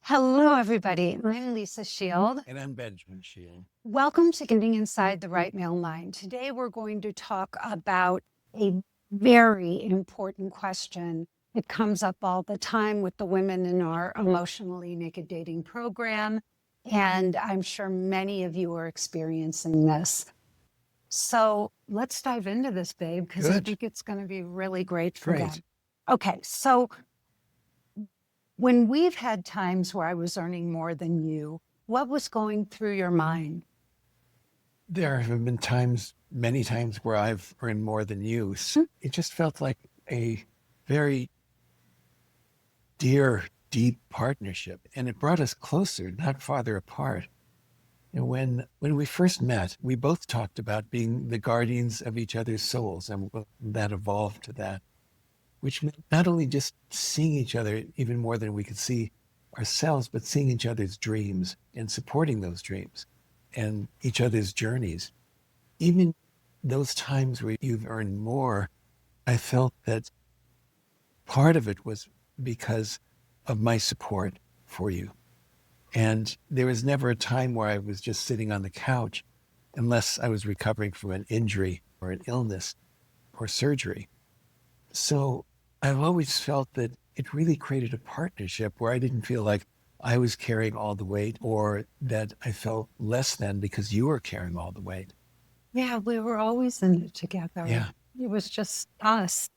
Hello, everybody. I'm Lisa Shield. And I'm Benjamin Shield. Welcome to Getting Inside the Right Male Mind. Today, we're going to talk about a very important question. It comes up all the time with the women in our Emotionally Naked Dating program. And I'm sure many of you are experiencing this. So let's dive into this, babe, because I Good. think it's going to be really great for them. Great. Okay, so when we've had times where I was earning more than you, what was going through your mind? There have been times, many times, where I've earned more than you. It just felt like a very dear, deep partnership, and it brought us closer, not farther apart. And when we first met, we both talked about being the guardians of each other's souls, and that evolved to that, which meant not only just seeing each other even more than we could see ourselves, but seeing each other's dreams and supporting those dreams and each other's journeys. Even those times where you've earned more, I felt that part of it was because of my support for you. And there was never a time where I was just sitting on the couch unless I was recovering from an injury or an illness or surgery. So I've always felt that it really created a partnership where I didn't feel like I was carrying all the weight or that I felt less than because you were carrying all the weight. Yeah, we were always in it together. Yeah. It was just us.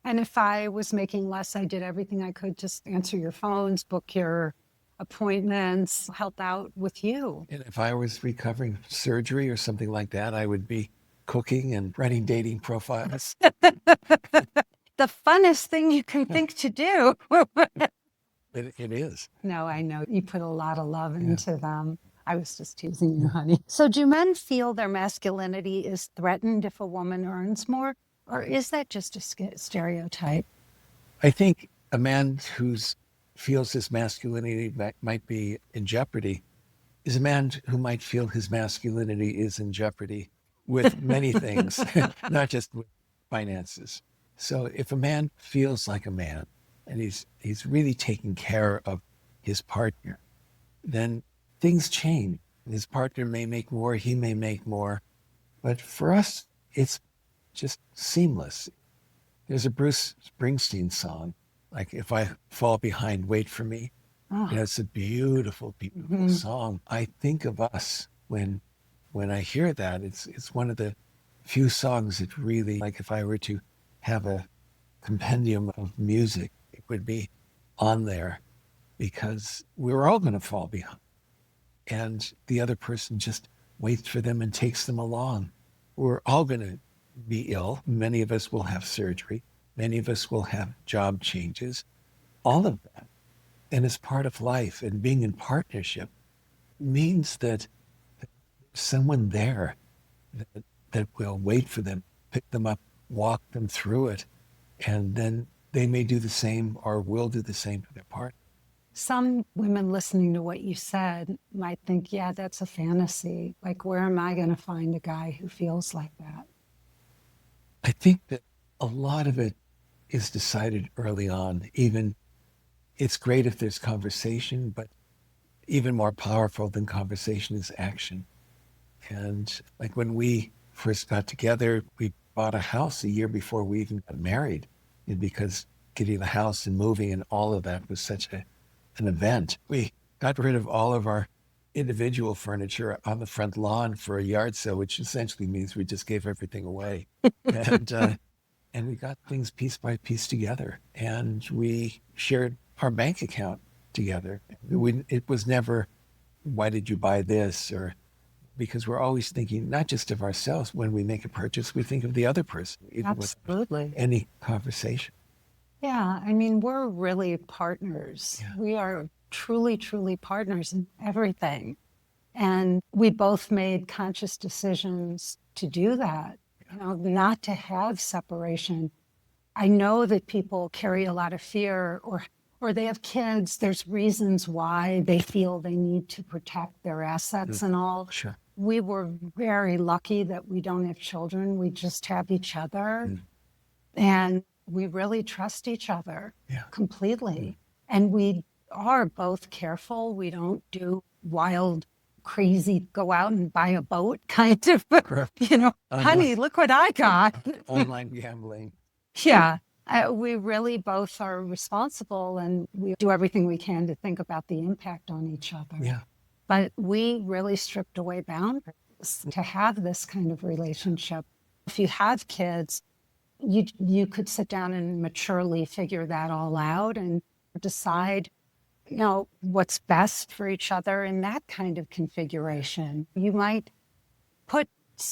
And if I was making less, I did everything I could just answer your phones, book your appointments, help out with you. And if I was recovering from surgery or something like that, I would be cooking and writing dating profiles. The funnest thing you can think to do. It is. No, I know you put a lot of love Yeah. into them. I was just teasing you, Yeah. honey. So, do men feel their masculinity is threatened if a woman earns more? Or is that just a stereotype? I think a man who feels his masculinity might be in jeopardy is a man who might feel his masculinity is in jeopardy with many things, not just with finances. So if a man feels like a man and he's really taking care of his partner, then things change. His partner may make more, he may make more, but for us, it's just seamless. There's a Bruce Springsteen song, like "If I Fall Behind, Wait for Me." Oh, It's a beautiful, beautiful mhm. song. I think of us when I hear that. It's one of the few songs that really, like, if I were to have a compendium of music, it would be on there because we're all going to fall behind, and the other person just waits for them and takes them along. We're all going to be ill. Many of us will have surgery. Many of us will have job changes. All of that, and it's part of life. And being in partnership means that someone there that will wait for them, pick them up, walk them through it, and then they may do the same or will do the same for their partner. Some women listening to what you said might think, yeah, that's a fantasy. Like, where am I going to find a guy who feels like that? I think that a lot of it is decided early on. Even it's great if there's conversation, but even more powerful than conversation is action. And like when we first got together, we bought a house a year before we even got married. And because getting the house and moving and all of that was such an event, we got rid of all of our individual furniture on the front lawn for a yard sale, which essentially means we just gave everything away. And, uh, and we got things piece by piece together. And we shared our bank account together. It was never, why did you buy this? Or because we're always thinking not just of ourselves. When we make a purchase, we think of the other person, even with Absolutely. any conversation. Yeah, I mean, we're really partners. Yeah. We are truly, truly partners in everything. And we both made conscious decisions to do that, not to have separation. I know that people carry a lot of fear or they have kids. There's reasons why they feel they need to protect their assets Mm, and all. sure. We were very lucky that we don't have children. We just have each other. Mm, And we really trust each other yeah. Mm, completely. And we are both careful. We don't do wild, crazy, go out and buy a boat kind of, Correct. Online, honey, look what I got. online gambling. Yeah. We really both are responsible and we do everything we can to think about the impact on each other. Yeah. But we really stripped away boundaries to have this kind of relationship. If you have kids, you could sit down and maturely figure that all out and decide, what's best for each other in that kind of configuration. You might put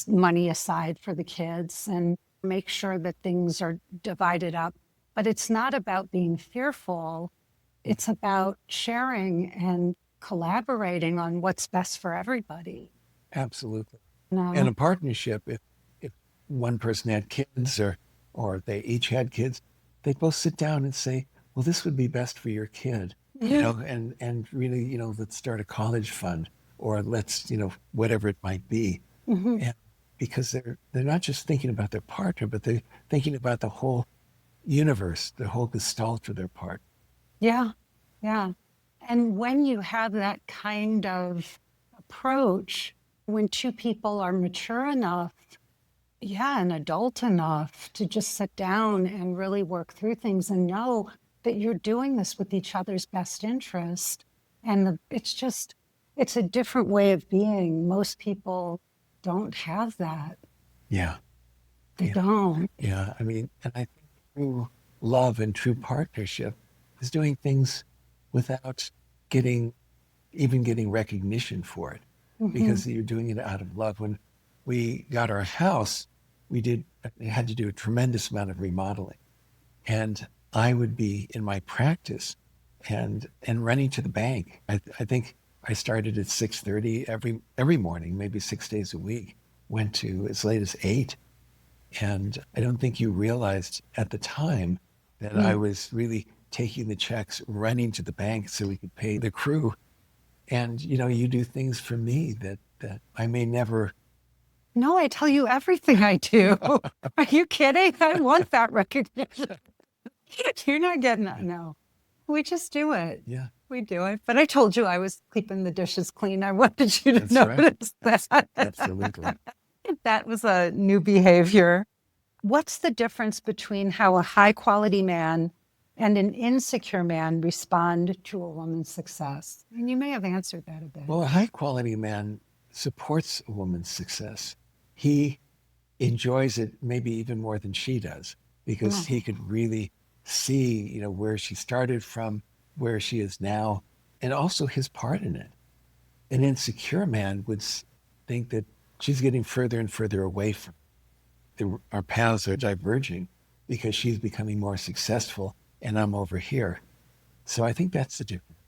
money aside for the kids and make sure that things are divided up. But it's not about being fearful. It's about sharing and collaborating on what's best for everybody. Absolutely. And No. a partnership, if one person had kids or they each had kids, they'd both sit down and say, well, this would be best for your kid, Yeah. and really, let's start a college fund or let's, whatever it might be. Hmm. And because they're not just thinking about their partner, but they're thinking about the whole universe, the whole gestalt of their partner. Yeah. Yeah. And when you have that kind of approach, when two people are mature enough, yeah, and adult enough to just sit down and really work through things and know that you're doing this with each other's best interest. And it's a different way of being. Most people don't have that. Yeah. They Yeah. don't. Yeah. I mean, and I think true love and true partnership is doing things without getting even getting recognition for it Hmm. because you're doing it out of love. When we got our house, had to do a tremendous amount of remodeling. And I would be in my practice and running to the bank. I think I started at 6:30 every morning, maybe 6 days a week, went to as late as 8. And I don't think you realized at the time that I was really taking the checks, running to the bank so we could pay the crew. And you do things for me that I may never. No, I tell you everything I do. Are you kidding? I want that recognition. You're not getting that. No, we just do it. Yeah, We do it. But I told you I was keeping the dishes clean. I wanted you to that's right. notice that. Absolutely. That was a new behavior. What's the difference between how a high quality man and an insecure man respond to a woman's success? And you may have answered that a bit. Well, a high quality man supports a woman's success. He enjoys it maybe even more than she does because Oh. he could really see, where she started from, where she is now, and also his part in it. An insecure man would think that she's getting further and further away from our paths are diverging because she's becoming more successful and I'm over here. So I think that's the difference.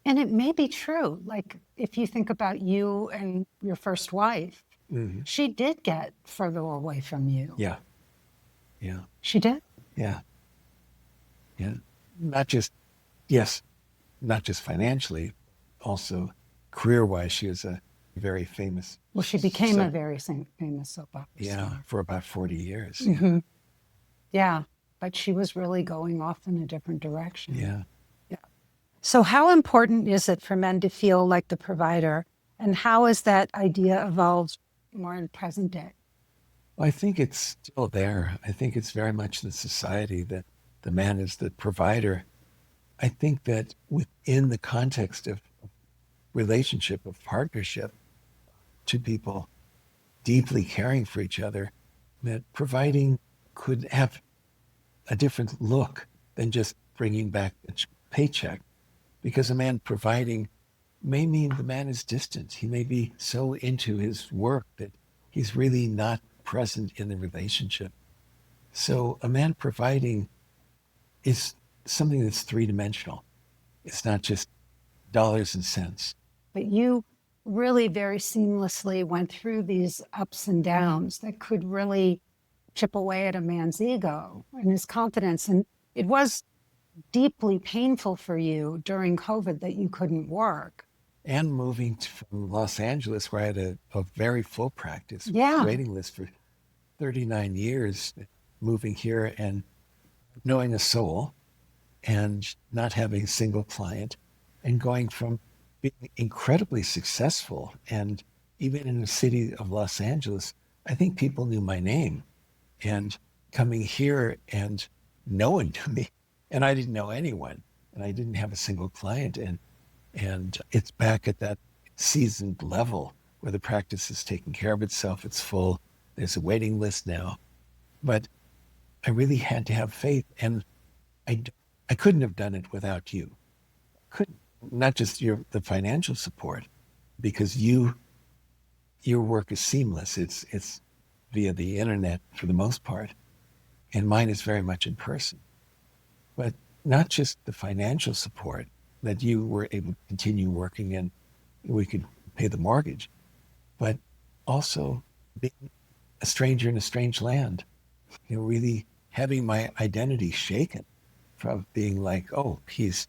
And it may be true. Like if you think about you and your first wife, Hmm. she did get further away from you. Yeah. Yeah. She did. Yeah. Yeah. Not just, yes, not just financially, also career wise. She was a very famous, Well, she became a very famous soap opera yeah, star. for about 40 years. Yeah. Hmm. Yeah, but she was really going off in a different direction. Yeah. Yeah. So, how important is it for men to feel like the provider? And how has that idea evolved more in present day? Well, I think it's still there. I think it's very much the society that the man is the provider. I think that within the context of relationship, of partnership, two people deeply caring for each other, that providing could have a different look than just bringing back a paycheck. Because a man providing may mean the man is distant. He may be so into his work that he's really not present in the relationship. So a man providing is something that's three dimensional. It's not just dollars and cents. But you really very seamlessly went through these ups and downs that could really chip away at a man's ego and his confidence. And it was deeply painful for you during COVID that you couldn't work. And moving from Los Angeles, where I had a very full practice Yeah. waiting list for 39 years, moving here and knowing a soul and not having a single client, and going from being incredibly successful. And even in the city of Los Angeles, I think people knew my name, and coming here and no one knew me, and I didn't know anyone, and I didn't have a single client. And it's back at that seasoned level where the practice is taking care of itself. It's full. There's a waiting list now. But I really had to have faith. And I, I couldn't have done it without you. Couldn't, not just the financial support, because your work is seamless. It's via the internet for the most part. And mine is very much in person. But not just the financial support that you were able to continue working and we could pay the mortgage, but also being a stranger in a strange land, really having my identity shaken from being like, oh, he's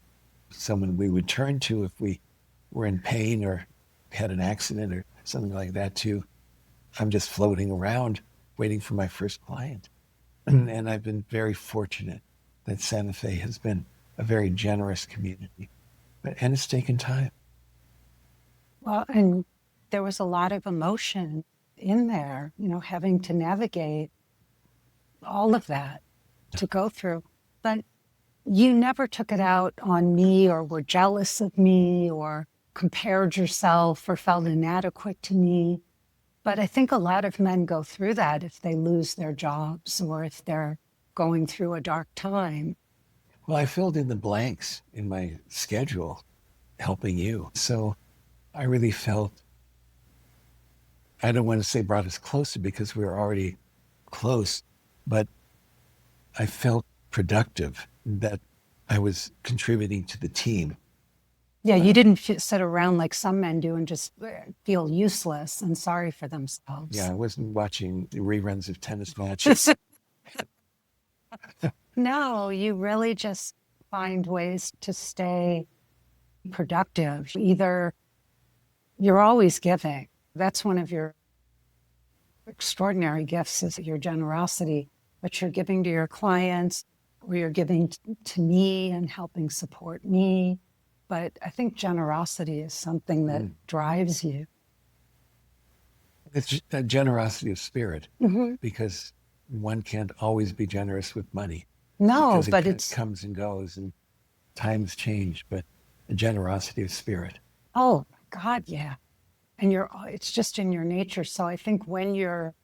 someone we would turn to if we were in pain or had an accident or something like that, to I'm just floating around waiting for my first client. And I've been very fortunate that Santa Fe has been a very generous community, and it's taken time. Well, and there was a lot of emotion in there, having to navigate all of that to go through. But you never took it out on me or were jealous of me or compared yourself or felt inadequate to me. But I think a lot of men go through that if they lose their jobs or if they're going through a dark time. Well, I filled in the blanks in my schedule helping you. So I really felt, I don't want to say brought us closer because we were already close, but I felt productive, that I was contributing to the team. Yeah, you didn't sit around like some men do and just feel useless and sorry for themselves. Yeah, I wasn't watching the reruns of tennis matches. No, you really just find ways to stay productive. Either you're always giving. That's one of your extraordinary gifts is your generosity, but you're giving to your clients or you're giving to me and helping support me. But I think generosity is something that drives you. It's just that generosity of spirit, Hmm. because one can't always be generous with money No, because but it it's, comes and goes and times change, but a generosity of spirit. oh God, yeah. And it's just in your nature. So I think when you're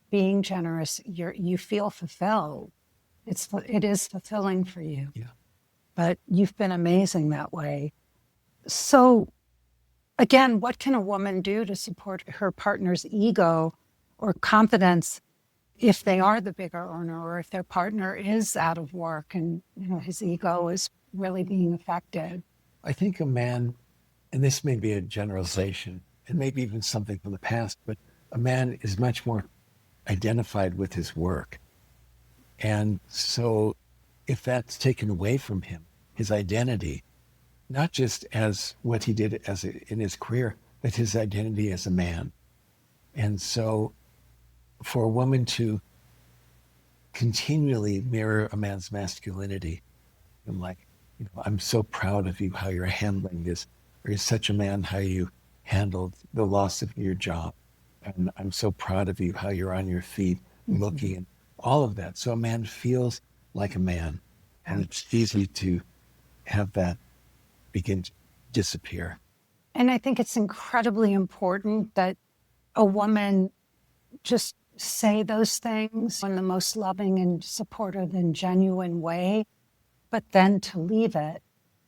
being generous, you feel fulfilled. It is fulfilling for you, Yeah. but you've been amazing that way. So again, what can a woman do to support her partner's ego or confidence if they are the bigger earner or if their partner is out of work and his ego is really being affected? I think a man, and this may be a generalization, and maybe even something from the past, but a man is much more identified with his work. And so if that's taken away from him, his identity, not just as what he did in his career, but his identity as a man. And so for a woman to continually mirror a man's masculinity, I'm like, I'm so proud of you, how you're handling this, or you're such a man, how you handled the loss of your job. And I'm so proud of you, how you're on your feet, Mhm. looking, and all of that. So a man feels like a man, and it's easy to have that begin to disappear. And I think it's incredibly important that a woman just say those things in the most loving and supportive and genuine way, but then to leave it.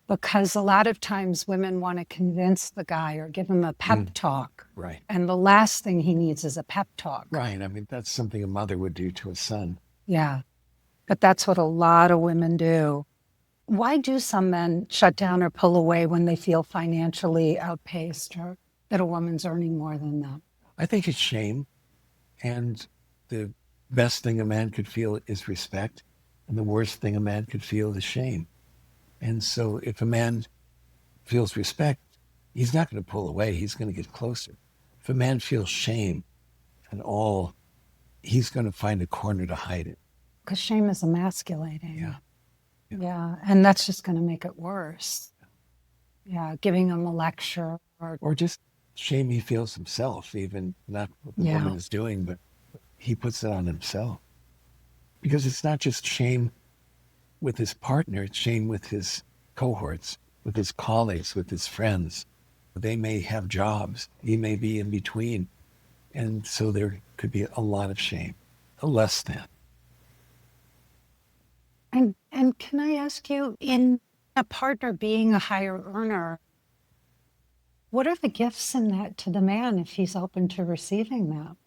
Because a lot of times women want to convince the guy or give him a pep Mm, talk. right. And the last thing he needs is a pep talk. Right. I mean, that's something a mother would do to a son. Yeah. But that's what a lot of women do. Why do some men shut down or pull away when they feel financially outpaced or that a woman's earning more than them? I think it's shame. And the best thing a man could feel is respect. And the worst thing a man could feel is shame. And so if a man feels respect, he's not going to pull away. He's going to get closer. If a man feels shame and all, he's going to find a corner to hide it. Because shame is emasculating. Yeah. Yeah. And that's just going to make it worse. Yeah. Giving them a lecture Or just shame he feels himself, even not what the yeah. woman is doing, but he puts it on himself. Because it's not just shame with his partner, it's shame with his cohorts, with his colleagues, with his friends. They may have jobs, he may be in between. And so there could be a lot of shame, a less than. And can I ask you, in a partner being a higher earner, what are the gifts in that to the man if he's open to receiving them?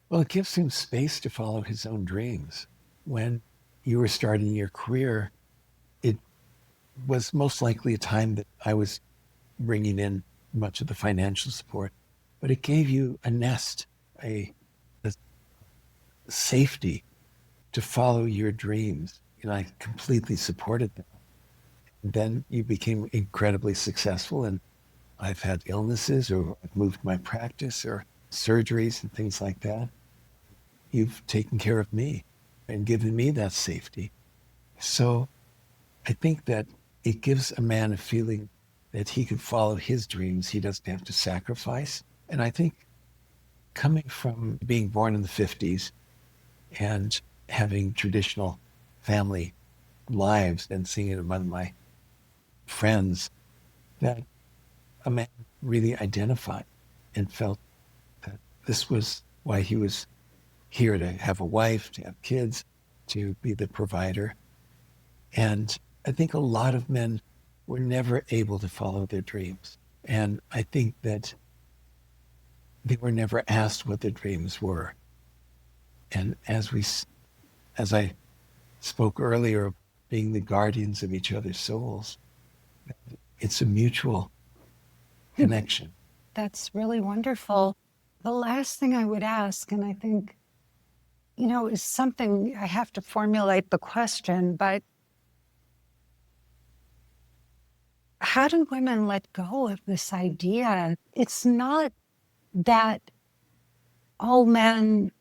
Well, it gives him space to follow his own dreams. When you were starting your career, it was most likely a time that I was bringing in much of the financial support, but it gave you a nest, a safety to follow your dreams. And I completely supported them. And then you became incredibly successful, and I've had illnesses or I've moved my practice or surgeries and things like that. You've taken care of me and given me that safety. So I think that it gives a man a feeling that he can follow his dreams. He doesn't have to sacrifice. And I think coming from being born in the 50s and having traditional family lives and seeing it among my friends, that a man really identified and felt that this was why he was here, to have a wife, to have kids, to be the provider. And I think a lot of men were never able to follow their dreams. And I think that they were never asked what their dreams were. And as I spoke earlier, being the guardians of each other's souls, it's a mutual connection. That's really wonderful. The last thing I would ask, and I think, is something I have to formulate the question, but how do women let go of this idea? It's not that all men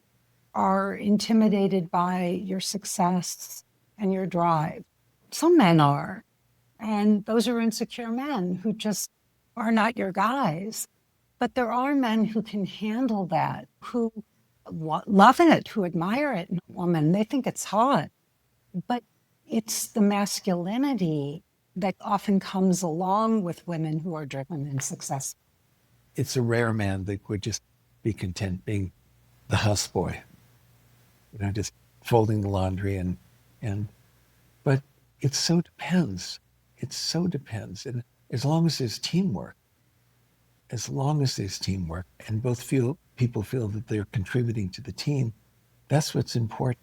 are intimidated by your success and your drive. Some men are, and those are insecure men who just are not your guys. But there are men who can handle that, who love it, who admire it in a woman. They think it's hot. But it's the masculinity that often comes along with women who are driven and successful. It's a rare man that would just be content being the houseboy, just folding the laundry and but it so depends. It so depends. And as long as there's teamwork, and people feel that they're contributing to the team, that's what's important.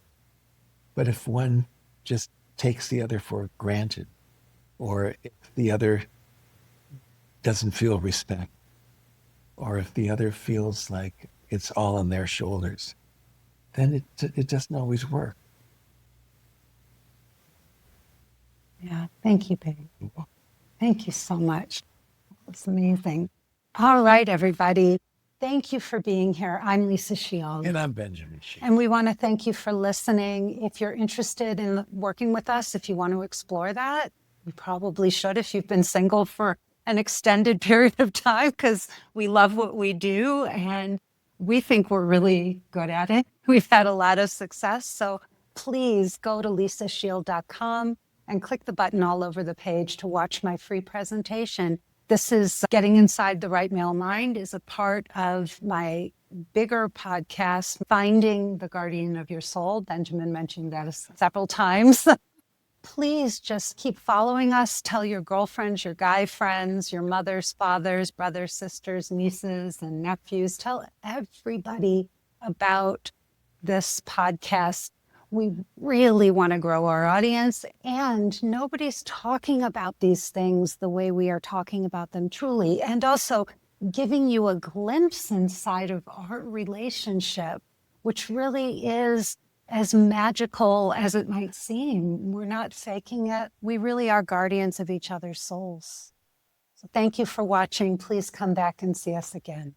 But if one just takes the other for granted, or if the other doesn't feel respect, or if the other feels like it's all on their shoulders, then it doesn't always work. Yeah. Thank you, babe. Thank you so much. It's amazing. All right, everybody. Thank you for being here. I'm Lisa Shield. And I'm Benjamin Sheen. And we want to thank you for listening. If you're interested in working with us, if you want to explore that, you probably should if you've been single for an extended period of time, because we love what we do and we think we're really good at it. We've had a lot of success. So please go to lisashield.com and click the button all over the page to watch my free presentation. This is Getting Inside the Right Male Mind, is a part of my bigger podcast, Finding the Guardian of Your Soul. Benjamin mentioned that several times. Please just keep following us. Tell your girlfriends, your guy friends, your mothers, fathers, brothers, sisters, nieces, and nephews. Tell everybody about this podcast. We really want to grow our audience, and nobody's talking about these things the way we are talking about them truly. And also giving you a glimpse inside of our relationship, which really is as magical as it might seem. We're not faking it. We really are guardians of each other's souls. So thank you for watching. Please come back and see us again.